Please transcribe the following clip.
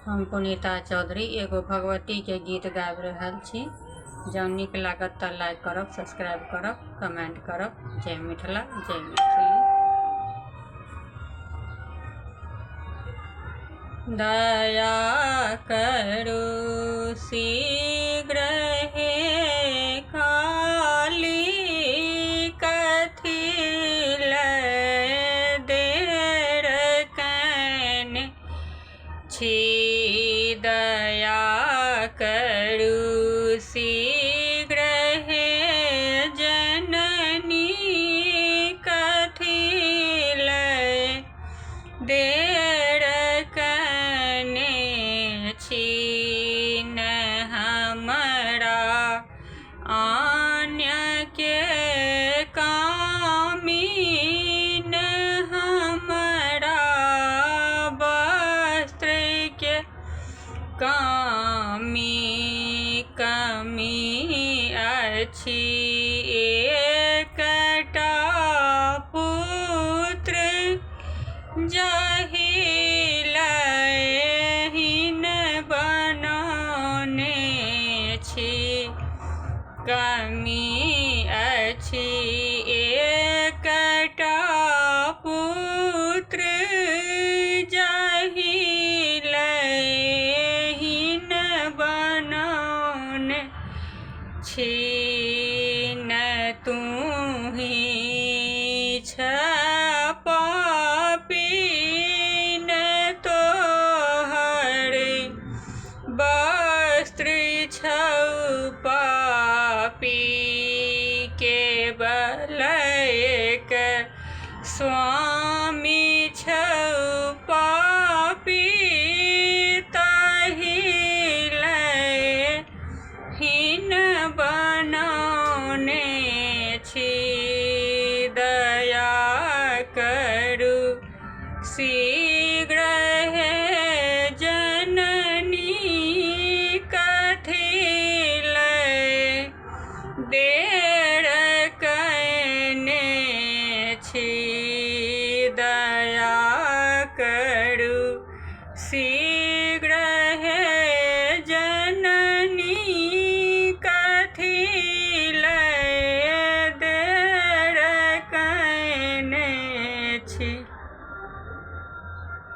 हम पुनीता चौधरी एगो भगवती के गीत गाबि रहल छी। जँ नीक लागत तऽ लाइक करब, सब्सक्राइब करब, कमेंट करब। जय मिथिला, जय मैथिली। दया करू शीघ्र हे काली, कथी लए देर कएने छी। दया करू शीघ्र हे जननी, कथी लए देर कएने छी। न हमरा अन्य के कामी, न हमरा वस्त्र के कमी अछि। एकटा पुत्र जाहि लए हीन बनौने छी, कमी अछि। एकटा पुत्र जाहि लए हीन बनौने छी। न तूही छ पापी, न तोहर वस्त्र छौ पापी। केवल एक स्वामी छौ पापी, ताहि लए हीन बनौने छी। दया करू शीघ्र हे जननी, कथी लए देर